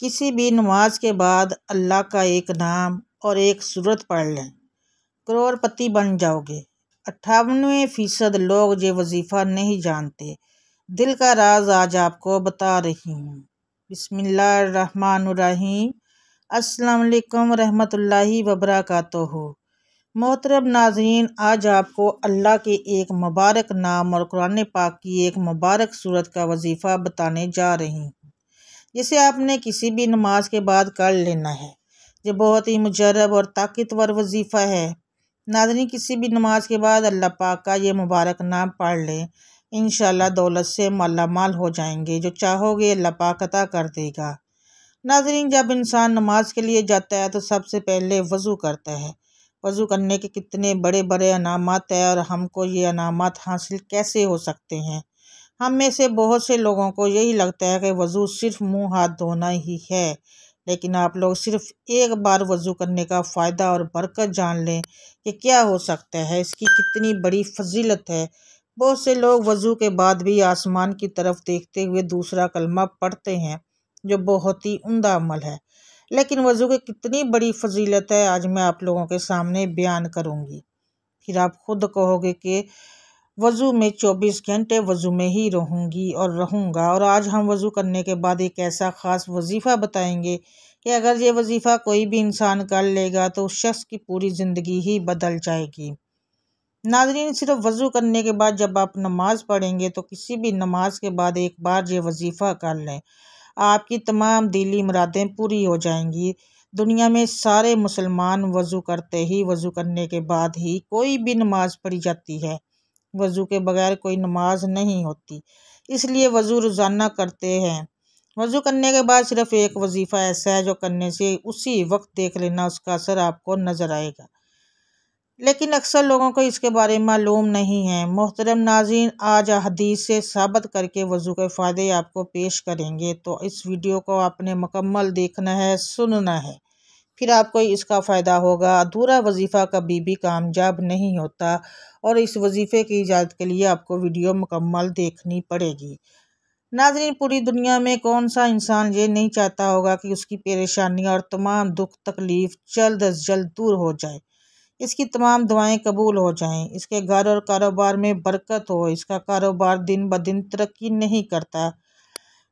किसी भी नमाज के बाद अल्लाह का एक नाम और एक सूरत पढ़ लें, करोड़पति बन जाओगे। 98% लोग ये वजीफ़ा नहीं जानते। दिल का राज आज आपको बता रही हूँ। बिस्मिल्लाहिर्रहमानिर्रहीम। अस्सलाम वालेकुम रहमतुल्लाहि व बरकातुहू। मोहतरम नाज़रीन, आज आपको अल्लाह के एक मुबारक नाम और कुरान पाक की एक मुबारक सूरत का वजीफ़ा बताने जा रही हूँ, जिसे आपने किसी भी नमाज के बाद कर लेना है। ये बहुत ही मुजर्रब और ताकतवर वजीफ़ा है। नाज़रीन, किसी भी नमाज के बाद अल्लाह पाक का ये मुबारक नाम पढ़ लें, इंशाअल्लाह दौलत से मालामाल हो जाएंगे। जो चाहोगे अल्लाह पाक अता कर देगा। नाज़रीन, जब इंसान नमाज के लिए जाता है तो सबसे पहले वज़ू करता है। वज़ू करने के कितने बड़े बड़े अनामात है और हमको ये अनामात हासिल कैसे हो सकते हैं। हम में से बहुत से लोगों को यही लगता है कि वज़ू सिर्फ़ मुंह हाथ धोना ही है, लेकिन आप लोग सिर्फ़ एक बार वज़ू करने का फ़ायदा और बरकत जान लें कि क्या हो सकता है, इसकी कितनी बड़ी फजीलत है। बहुत से लोग वज़ू के बाद भी आसमान की तरफ देखते हुए दूसरा कलमा पढ़ते हैं, जो बहुत ही उम्दा अमल है, लेकिन वज़ू की कितनी बड़ी फजीलत है आज मैं आप लोगों के सामने बयान करूँगी। फिर आप खुद कहोगे कि वज़ू में 24 घंटे वज़ू में ही रहूँगी और रहूँगा। और आज हम वज़ू करने के बाद एक ऐसा ख़ास वजीफ़ा बताएंगे कि अगर ये वजीफ़ा कोई भी इंसान कर लेगा तो उस शख्स की पूरी ज़िंदगी ही बदल जाएगी। नाज़रीन, सिर्फ वज़ू करने के बाद जब आप नमाज़ पढ़ेंगे तो किसी भी नमाज के बाद एक बार ये वजीफ़ा कर लें, आपकी तमाम दिली मुरादें पूरी हो जाएंगी। दुनिया में सारे मुसलमान वज़ू करते ही वज़ू करने के बाद ही कोई भी नमाज पढ़ी जाती है। वज़ू के बगैर कोई नमाज नहीं होती, इसलिए वज़ू रोज़ाना करते हैं। वज़ू करने के बाद सिर्फ़ एक वजीफ़ा ऐसा है जो करने से उसी वक्त देख लेना उसका असर आपको नज़र आएगा, लेकिन अक्सर लोगों को इसके बारे में मालूम नहीं है। मोहतरम नाज़रीन, आज हदीस से साबित करके वज़ू के फ़ायदे आपको पेश करेंगे, तो इस वीडियो को आपने मुकम्मल देखना है, सुनना है, फिर आपको इसका फ़ायदा होगा। अधूरा वजीफ़ा कभी भी कामयाब नहीं होता और इस वजीफ़े की इजाज़त के लिए आपको वीडियो मुकम्मल देखनी पड़ेगी। नाज़रीन, पूरी दुनिया में कौन सा इंसान ये नहीं चाहता होगा कि उसकी परेशानियाँ और तमाम दुख तकलीफ़ जल्द अज जल्द दूर हो जाए, इसकी तमाम दुआएं कबूल हो जाएं, इसके घर और कारोबार में बरकत हो, इसका कारोबार दिन ब दिन तरक्की नहीं करता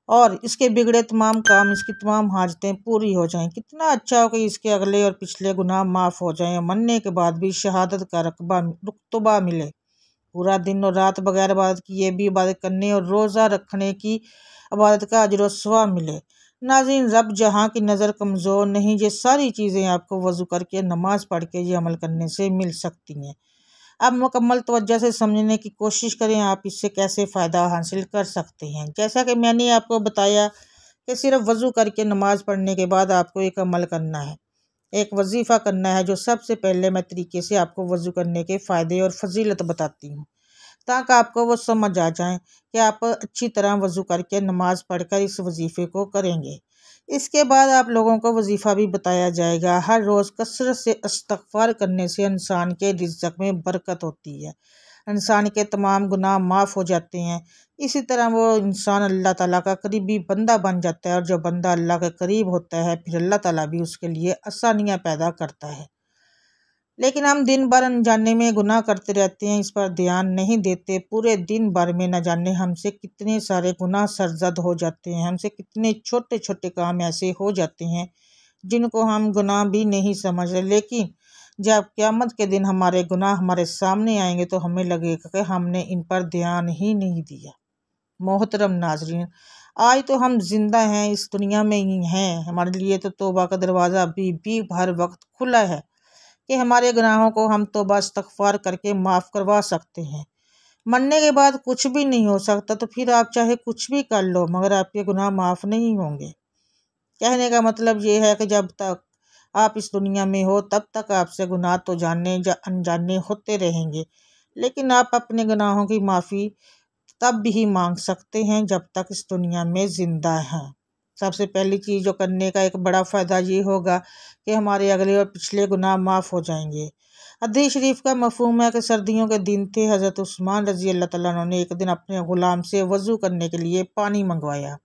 और इसके बिगड़े तमाम काम, इसकी तमाम हाजतें पूरी हो जाएं। कितना अच्छा हो कि इसके अगले और पिछले गुनाह माफ़ हो जाएं और मरने के बाद भी शहादत का रुतबा मिले। पूरा दिन और रात बगैर इबादत किए भी इबादत करने और रोज़ा रखने की इबादत का अजर व सवाब मिले। नाज़रीन, रब जहाँ की नज़र कमज़ोर नहीं, ये सारी चीज़ें आपको वज़ू करके नमाज पढ़ के ये अमल करने से मिल सकती हैं। अब मुकम्मल तवज्जो से समझने की कोशिश करें आप इससे कैसे फ़ायदा हासिल कर सकते हैं। जैसा कि मैंने आपको बताया कि सिर्फ वज़ू करके नमाज पढ़ने के बाद आपको एक अमल करना है, एक वजीफ़ा करना है। जो सबसे पहले मैं तरीके से आपको वज़ू करने के फ़ायदे और फजीलत बताती हूँ, ताकि आपको वो समझ आ जाए कि आप अच्छी तरह वज़ू करके नमाज पढ़कर इस वजीफ़े को करेंगे। इसके बाद आप लोगों को वजीफ़ा भी बताया जाएगा। हर रोज़ कसरत से इस्तग़फ़ार करने से इंसान के रिज़्क़ में बरकत होती है, इंसान के तमाम गुनाह माफ़ हो जाते हैं। इसी तरह वो इंसान अल्लाह ताला का करीबी बंदा बन जाता है और जो बंदा अल्लाह के करीब होता है फिर अल्लाह ताला भी उसके लिए आसानियाँ पैदा करता है। लेकिन हम दिन भर अनजाने में गुनाह करते रहते हैं, इस पर ध्यान नहीं देते। पूरे दिन भर में न जाने हमसे कितने सारे गुनाह सरज़द हो जाते हैं, हमसे कितने छोटे छोटे काम ऐसे हो जाते हैं जिनको हम गुनाह भी नहीं समझ रहे। लेकिन जब क़यामत के दिन हमारे गुनाह हमारे सामने आएंगे तो हमें लगेगा कि हमने इन पर ध्यान ही नहीं दिया। मोहतरम नाज़रीन, आज तो हम जिंदा हैं, इस दुनिया में ही हैं, हमारे लिए तो तौबा का दरवाज़ा अभी भी हर वक्त खुला है कि हमारे गुनाहों को हम तौबा इस्तग़फ़ार करके माफ़ करवा सकते हैं। मरने के बाद कुछ भी नहीं हो सकता, तो फिर आप चाहे कुछ भी कर लो मगर आपके गुनाह माफ़ नहीं होंगे। कहने का मतलब ये है कि जब तक आप इस दुनिया में हो तब तक आपसे गुनाह तो जाने या अनजाने होते रहेंगे, लेकिन आप अपने गुनाहों की माफ़ी तब भी मांग सकते हैं जब तक इस दुनिया में ज़िंदा हैं। सबसे पहली चीज़ जो करने का एक बड़ा फ़ायदा ये होगा कि हमारे अगले और पिछले गुनाह माफ़ हो जाएंगे। हदीस शरीफ का मफ़हूम है कि सर्दियों के दिन थे, हज़रत उस्मान रज़ी अल्लाह तआला अन्हु ने एक दिन अपने ग़ुलाम से वज़ू करने के लिए पानी मंगवाया।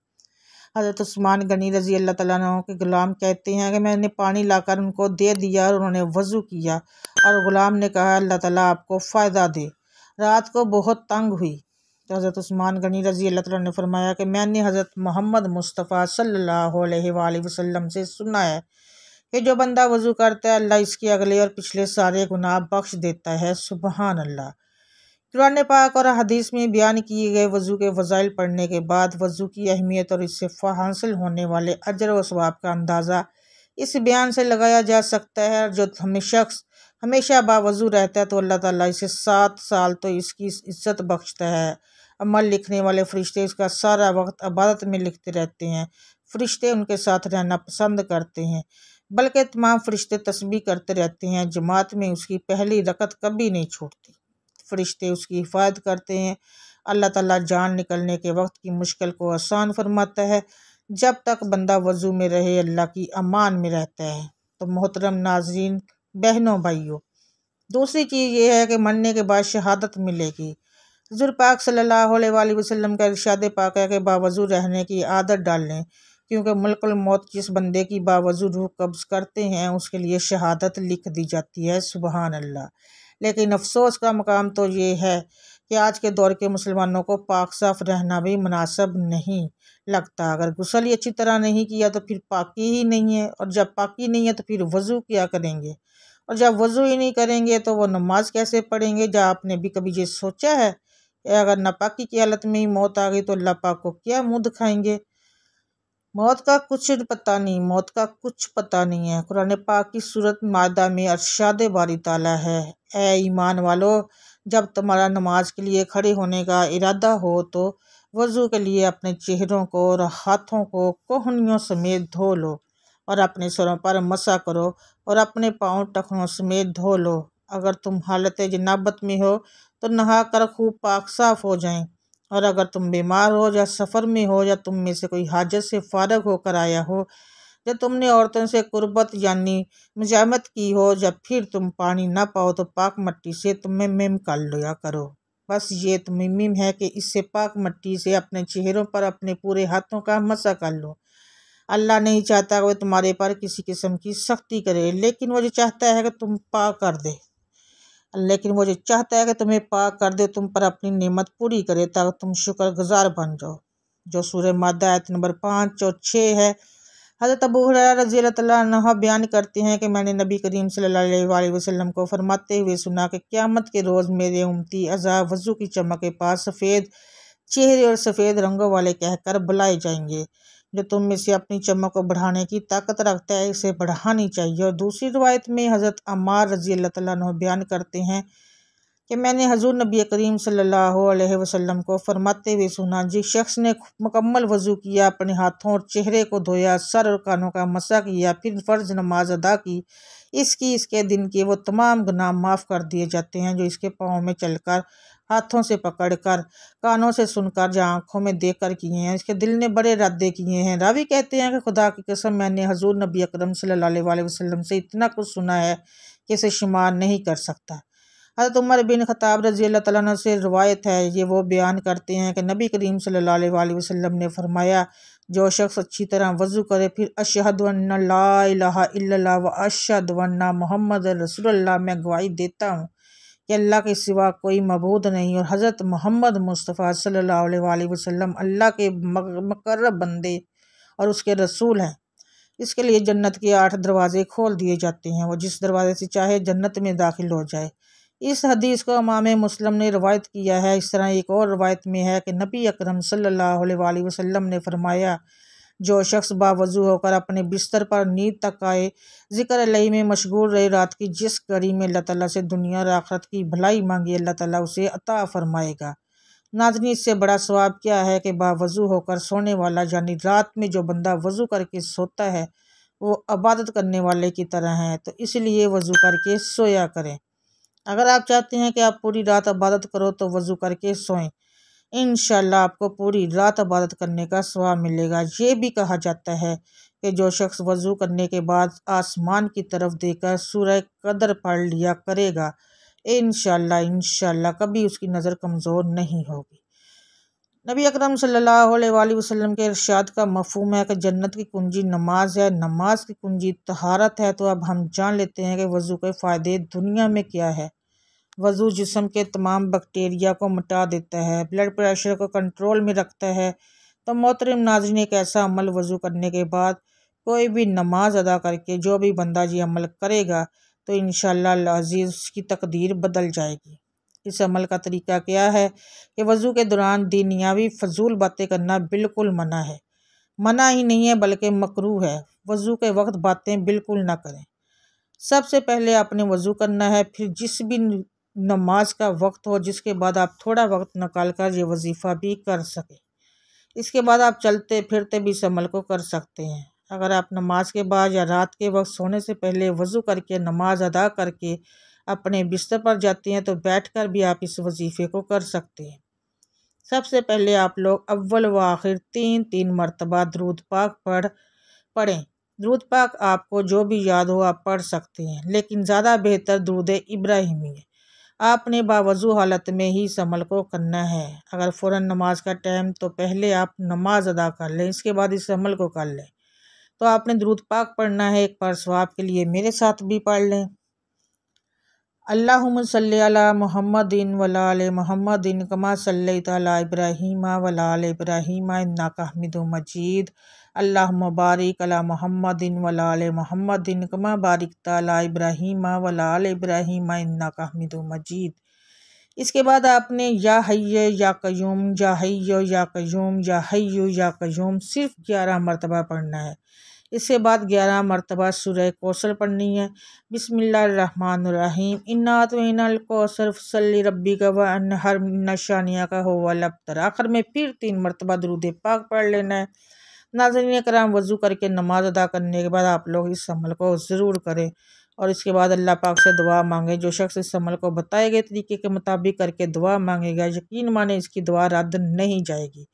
हज़रत उस्मान गनी रज़ी अल्लाह तआला अन्हु के ग़ुलाम कहते हैं कि मैंने पानी लाकर उनको दे दिया और उन्होंने वज़ू किया और ग़ुलाम ने कहा अल्लाह ताला आपको फ़ायदा दे। रात को बहुत तंग हुई तो हज़रत उस्मान गनी रज़ी अल्लाह तआला ने फरमाया कि मैंने हज़रत मोहम्मद मुस्तफ़ा सल्लल्लाहु अलैहि वसल्लम से सुना है कि जो बंदा वज़ू करता है अल्लाह इसके अगले और पिछले सारे गुनाह बख्श देता है। सुबहान अल्लाह। कुरान पाक और हदीस में बयान किए गए वज़ू के फ़ज़ाइल पढ़ने के बाद वज़ू की अहमियत और इससे हासिल होने वाले अजर व सवाब का अंदाज़ा इस बयान से लगाया जा सकता है। जो हमेशा बावज़ू रहता है तो अल्लाह ताला इसे 7 साल तो इसकी इज़्ज़त बख्शता है। अमल लिखने वाले फ़रिश्ते इसका सारा वक्त इबादत में लिखते रहते हैं। फ़रिश्ते उनके साथ रहना पसंद करते हैं, बल्कि तमाम फ़रिश्ते तस्बीह करते रहते हैं। जमात में उसकी पहली रकत कभी नहीं छूटती। फ़रिश्ते उसकी हिफाजत करते हैं। अल्लाह ताला जान निकलने के वक्त की मुश्किल को आसान फरमाता है। जब तक बंदा वज़ू में रहे अल्लाह की अमान में रहता है। तो मोहतरम नाज़रीन, बहनों भाइयों, दूसरी चीज़ ये है कि मरने के बाद शहादत मिलेगी। हुज़ूर पाक सल्लल्लाहु अलैहि वसल्लम का इरशाद पाक है कि बावज़ू रहने की आदत डाल लें, क्योंकि मुल्कुल मौत जिस बंदे की बावज़ू रूह कब्ज़ करते हैं उसके लिए शहादत लिख दी जाती है। सुबहान अल्लाह। लेकिन अफसोस का मकाम तो ये है कि आज के दौर के मुसलमानों को पाक साफ़ रहना भी मुनासिब नहीं लगता। अगर गुस्ल ही अच्छी तरह नहीं किया तो फिर पाकी ही नहीं है, और जब पाकी नहीं है तो फिर वज़ू क्या करेंगे, और जब वज़ू ही नहीं करेंगे तो वो नमाज कैसे पढ़ेंगे। जब आपने भी कभी ये सोचा है कि अगर नापाकी की हालत में ही मौत आ गई तो अल्लाह पाक को क्या मुँह दिखाएंगे। मौत का कुछ पता नहीं, मौत का कुछ पता नहीं है। कुरान पाक की सूरत मादा में इरशाद बारी ताला है, ए ईमान वालो, जब तुम्हारा नमाज के लिए खड़े होने का इरादा हो तो वज़ू के लिए अपने चेहरों को और हाथों को कोहनियों समेत धो लो और अपने सरों पर मसा करो और अपने पाँव टखनों समेत धो लो। अगर तुम हालत जनाबत में हो तो नहा कर खूब पाक साफ़ हो जाएं, और अगर तुम बीमार हो या सफ़र में हो या तुम में से कोई हाजत से फ़ारग होकर आया हो या तुमने औरतों से कुर्बत यानी मुजामत की हो, जब फिर तुम पानी ना पाओ तो पाक मट्टी से तुम्हें मिम कर लिया करो। बस ये तमीम है कि इससे पाक मट्टी से अपने चेहरों पर अपने पूरे हाथों का मसा कर लो। अल्लाह नहीं चाहता कि वह तुम्हारे पर किसी किस्म की सख्ती करे, लेकिन वो जो चाहता है कि तुम पाक कर दे, तुम्हें पाक कर दे, तुम पर अपनी नेमत पूरी करे ताकि तुम शुक्रगुजार बन जाओ। जो सूरह मादा आयत नंबर 5 और 6 है। हज़रत अबू हुरैरा रज़ी अल्लाह तआला अन्हु बयान करते हैं कि मैंने नबी करीम सल्लल्लाहु अलैहि वसल्लम को फरमाते हुए सुना कि क़यामत के रोज़ मेरे उम्मती अज़ाब वज़ू की चमक के पास सफ़ेद चेहरे और सफ़ेद रंगों वाले कहकर बुलाए जाएंगे। जो तुम में से अपनी चमक को बढ़ाने की ताकत रखता है इसे बढ़ानी चाहिए। और दूसरी रवायत में हज़रत अम्मार रज़ी अल्लाह तआला अन्हु बयान करते हैं कि मैंने हजूर नबी करीम सल्लल्लाहु अलैहि वसल्लम को फरमाते हुए सुना, जिस शख्स ने मुकम्मल वज़ू किया, अपने हाथों और चेहरे को धोया, सर और कानों का मसा किया, फिर फ़र्ज नमाज अदा की, इसके दिन के वो तमाम गुनाह माफ़ कर दिए जाते हैं जो इसके पाँव में चलकर, हाथों से पकड़कर, कानों से सुनकर या आँखों में देख कर किए हैं। इसके दिल ने बड़े इरादे किए हैं। रावी कहते हैं कि खुदा की कसम मैंने हजूर नबी अकरम सल्लल्लाहु अलैहि वसल्लम से इतना कुछ सुना है कि इसे शुमार नहीं कर सकता। हज़रत उमर बिन ख़त्ताब रज़ी अल्लाह तआला अन्हु से रवायत है, ये वो बयान करते हैं कि नबी करीम सल्लल्लाहु अलैहि वसल्लम ने फरमाया, जो शख्स अच्छी तरह वज़ू करे फिर अशहदु अन्ना ला इलाहा इल्लल्लाह व अशहदु अन्ना मुहम्मद रसूलुल्लाह, मैं गवाही देता हूँ कि अल्लाह के सिवा कोई मबूद नहीं और हज़रत मोहम्मद मुस्तफ़ा सल्लल्लाहु अलैहि वसल्लम अल्लाह के मुक़र्रब बंदे और उसके रसूल हैं। इसके लिए जन्नत के 8 दरवाज़े खोल दिए जाते हैं, वो जिस दरवाज़े से चाहे जन्नत में दाखिल हो जाए। इस हदीस को इमाम मुस्लिम ने रवायत किया है। इस तरह एक और रवायत में है कि नबी अकरम सल्लल्लाहु अलैहि वसल्लम ने फरमाया, जो शख्स बावज़ू होकर अपने बिस्तर पर नींद तक आए, ज़िक्र अल्लाह में मशगूल रहे, रात की जिस घड़ी में अल्लाह ताला से दुनिया और आखिरत की भलाई मांगी अल्लाह ताला उसे अता फरमाएगा। नाज़रीन, इससे बड़ा सवाब क्या है कि बावज़ू होकर सोने वाला, यानी रात में जो बंदा वज़ू करके सोता है वो इबादत करने वाले की तरह है। तो इसलिए वज़ू करके सोया करें। अगर आप चाहते हैं कि आप पूरी रात इबादत करो तो वज़ू करके सोएं। इंशाअल्लाह आपको पूरी रात इबादत करने का सवाब मिलेगा। ये भी कहा जाता है कि जो शख्स वज़ू करने के बाद आसमान की तरफ देखकर सूरह कदर पढ़ लिया करेगा, इंशाअल्लाह कभी उसकी नज़र कमज़ोर नहीं होगी। नबी अकरम सल्लल्लाहु अलैहि वसल्लम के इरशाद का मफहूम है कि जन्नत की कुंजी नमाज है, नमाज की कुंजी तहारत है। तो अब हम जान लेते हैं कि वज़ू के फ़ायदे दुनिया में क्या है। वज़ू जिस्म के तमाम बैक्टीरिया को मिटा देता है, ब्लड प्रेशर को कंट्रोल में रखता है। तो मोहतरम नाज़रीन, एक ऐसा अमल वज़ू करने के बाद कोई भी नमाज अदा करके जो भी बंदा ये अमल करेगा तो इंशाअल्लाह अज़ीज़ उसकी तकदीर बदल जाएगी। इस अमल का तरीका क्या है कि वज़ू के दौरान दुनियावी फजूल बातें करना बिल्कुल मना है। मना ही नहीं है बल्कि मकरूह है। वज़ू के वक्त बातें बिल्कुल ना करें। सबसे पहले आपने वज़ू करना है, फिर जिस भी नमाज का वक्त हो जिसके बाद आप थोड़ा वक्त निकाल कर ये वजीफ़ा भी कर सकें। इसके बाद आप चलते फिरते भी इस अमल को कर सकते हैं। अगर आप नमाज के बाद या रात के वक्त सोने से पहले वज़ू करके नमाज अदा करके अपने बिस्तर पर जाते हैं तो बैठकर भी आप इस वजीफ़े को कर सकते हैं। सबसे पहले आप लोग अव्वल व आखिर 3 मरतबा दुरूद पाक पढ़ें। दुरूद पाक आपको जो भी याद हो आप पढ़ सकते हैं, लेकिन ज़्यादा बेहतर दुरूद इब्राहिमी है। आपने बावज़ू हालत में ही इस अमल को करना है। अगर फ़ौरन नमाज का टाइम तो पहले आप नमाज अदा कर लें, इसके बाद इस अमल को कर लें। तो आपने दुरूद पाक पढ़ना है। एक बार सवाब के लिए मेरे साथ भी पढ़ लें। अल्लाहुम्मा सल्ली अला मुहम्मदिन वला आले मुहम्मदिन कमा सल्लैता अला इब्राहीम वला आले इब्राहीम इन्नका हमीदुम मजीद। अल्लाहुम्मा बारिक अला मुहम्मदिन वला आले मुहम्मदिन कमा बारिकता अला इब्राहीम वला आले इब्राहीम इन्नका हमीदुम मजीद। इसके बाद आपने या हय्य या कय्यूम, या हय्य या कय्यूम, या हय्य या कय्यूम सिर्फ 11 मरतबा पढ़ना है। इसके बाद 11 मरतबा सूरह कौसर पढ़नी है। बिस्मिल्लाहिर्रहमानिर्रहीम इन्ना अतैनाल कौसर फसल्लि रब्बिका वअन्हर इन्ना शानिअका हुवल अब्तर। आखिर में फिर 3 मरतबा दुरूद पाक पढ़ लेना है। नाज़रीन कराम, वज़ू करके नमाज अदा करने के बाद आप लोग इस अमल को ज़रूर करें और इसके बाद अल्लाह पाक से दुआ मांगे। जो शख्स इस अमल को बताए गए तरीके के मुताबिक करके दुआ मांगेगा, यकीन माने इसकी दुआ रद्द नहीं जाएगी।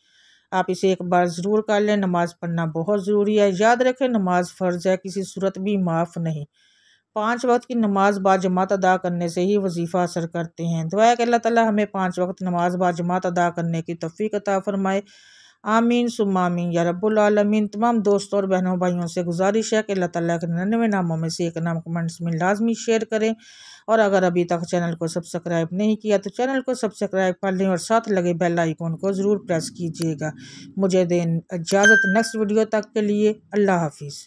आप इसे एक बार ज़रूर कर लें। नमाज़ पढ़ना बहुत ज़रूरी है। याद रखें, नमाज फ़र्ज़ है, किसी सूरत भी माफ़ नहीं। 5 वक्त की नमाज बाजमात अदा करने से ही वजीफ़ा असर करते हैं। दुआ है कि अल्लाह ताला हमें 5 वक्त नमाज बाजमात अदा करने की तौफ़ीक अता फ़रमाए। आमीन सुम्मा आमीन या रब्बुल आलमीन। तमाम दोस्तों और बहनों भाइयों से गुजारिश है कि अल्लाह ताला के 99 नामों में से एक नाम कमेंट्स में लाजमी शेयर करें और अगर अभी तक चैनल को सब्सक्राइब नहीं किया तो चैनल को सब्सक्राइब कर लें और साथ लगे बेल आइकन को ज़रूर प्रेस कीजिएगा। मुझे दें इजाज़त नेक्स्ट वीडियो तक के लिए। अल्लाह हाफिज़।